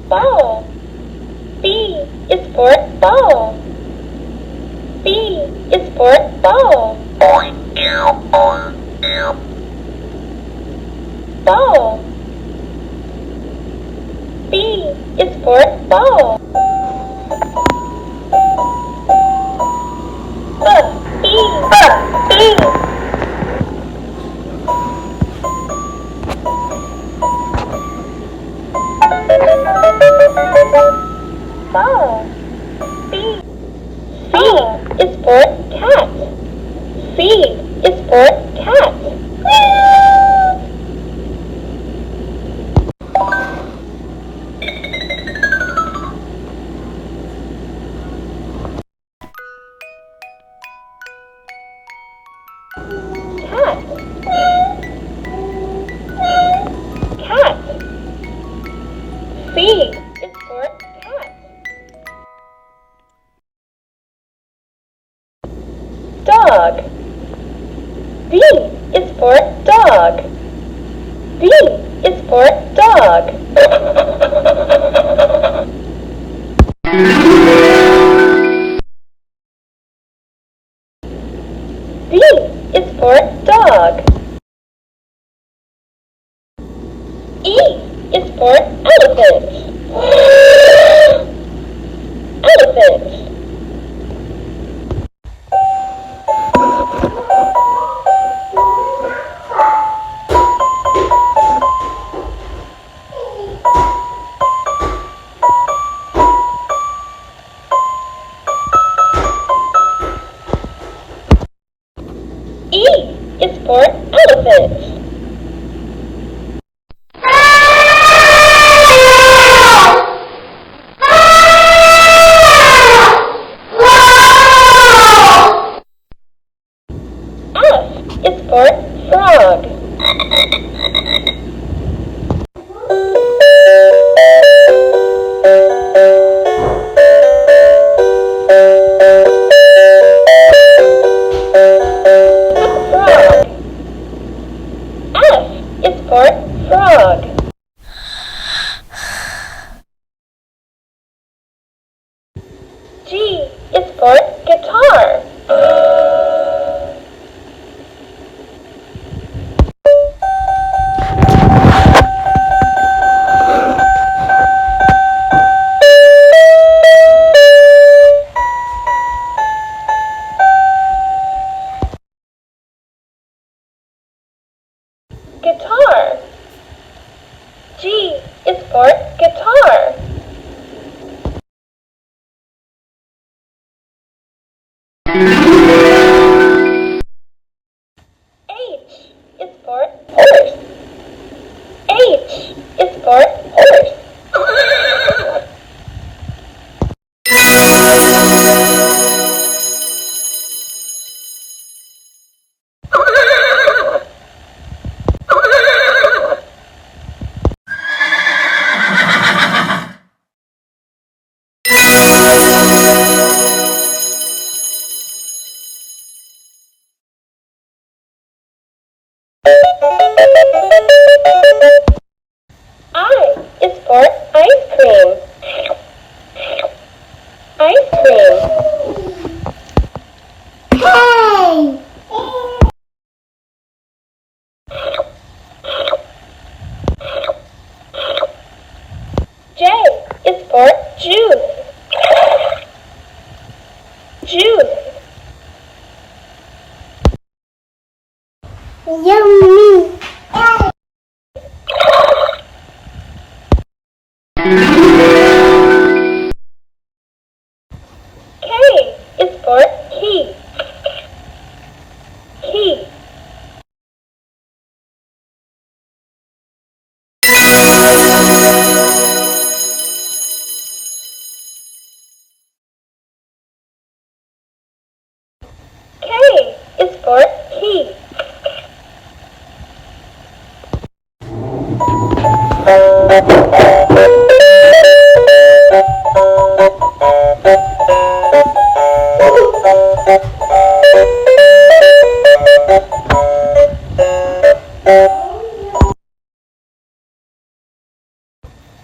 ball. B is for ball. B is for ball. Ball. B is for ball. B. Ball. B. C is for cat. C is for cat. Cat. Cat. C is for cat. Dog. D is for dog. D is for dog. D is for dog. E is for elephant. Elephant. E is for elephant. F is for frog. Frog. F is for frog. G is for guitar. Guitar. G is for guitar. H is for horse. H is for horse. I is for ice cream. Ice cream. Hey! J is for juice. Juice. Yummy. K is for key. Key. K is for key.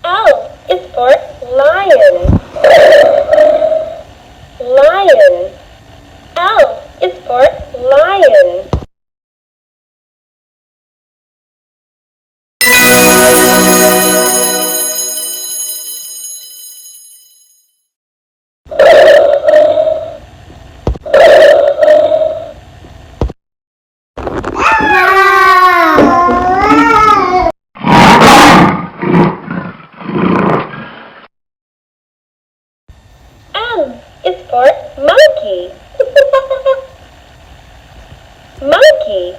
L is for for lion. Lion. L is for lion. M is for monkey. Monkey.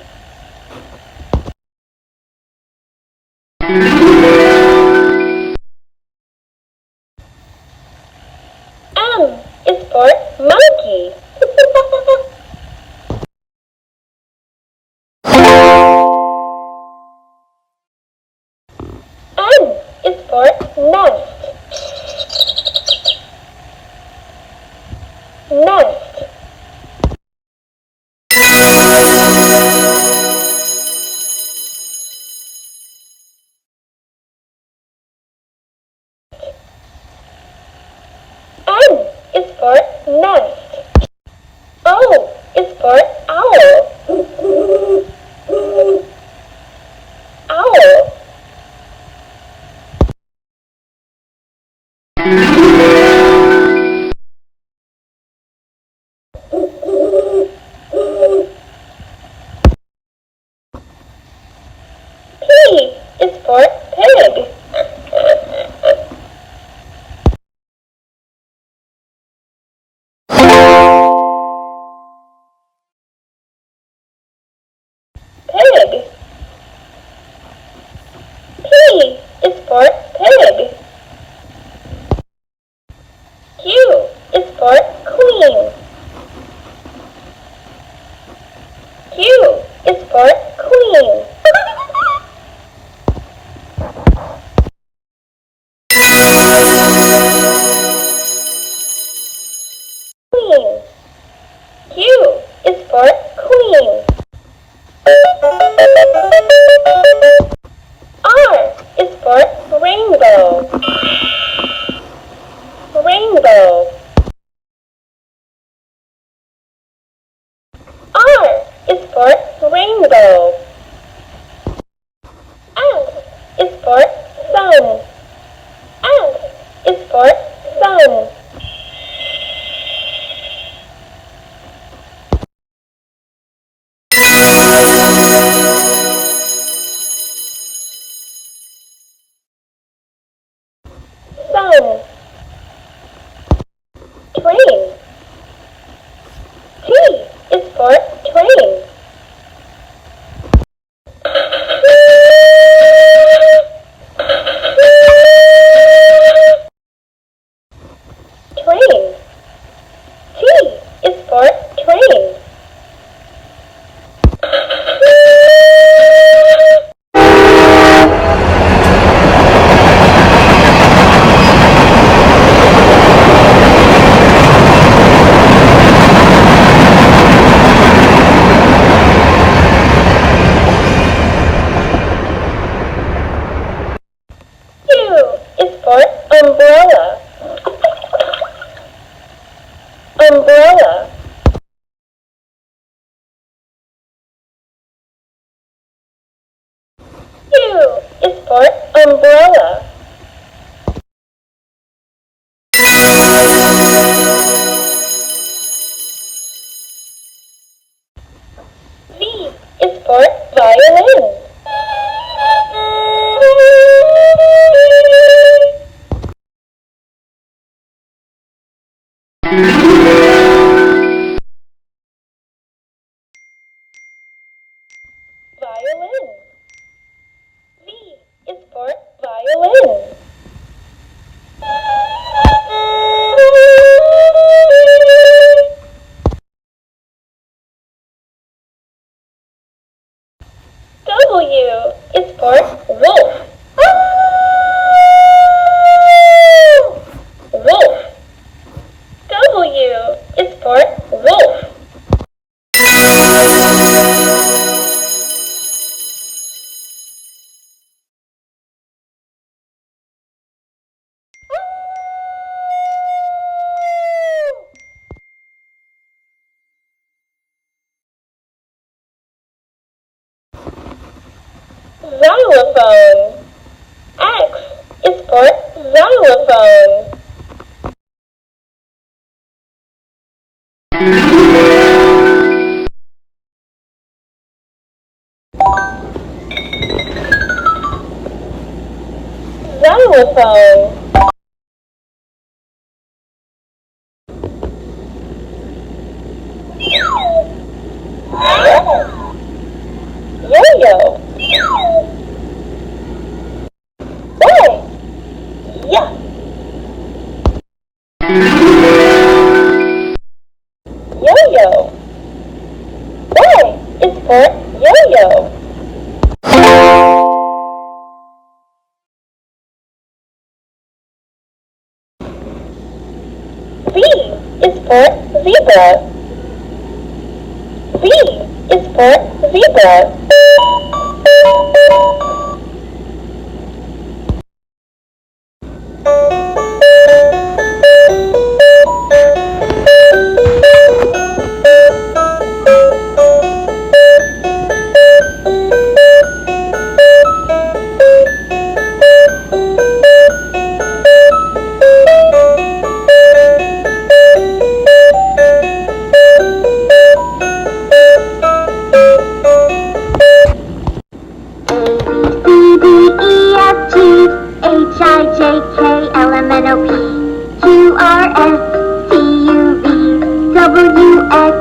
M is for monkey. N is for nest. Nest. N is for nest. O is for owl. Owl. P is for pig. Pig. P is for pig. Q is for queen. Q is for queen. Queen. Q is for queen. R is for rainbow. Rainbow. R is for rainbow. S is for sun. S is for sun. Sun. Train. T is for train. Train. T is for train. U is for umbrella. Umbrella. U is for umbrella. V is for violin. Violin. V is for violin. xylophone. X is for xylophone. Xylophone. Yo-yo. Y. Yeah. Yo-yo. Y is for yo-yo. Z is for zebra. Z is for zebra. H-I-J-K-L-M-N-O-P Q-R-S-T-U-V W-X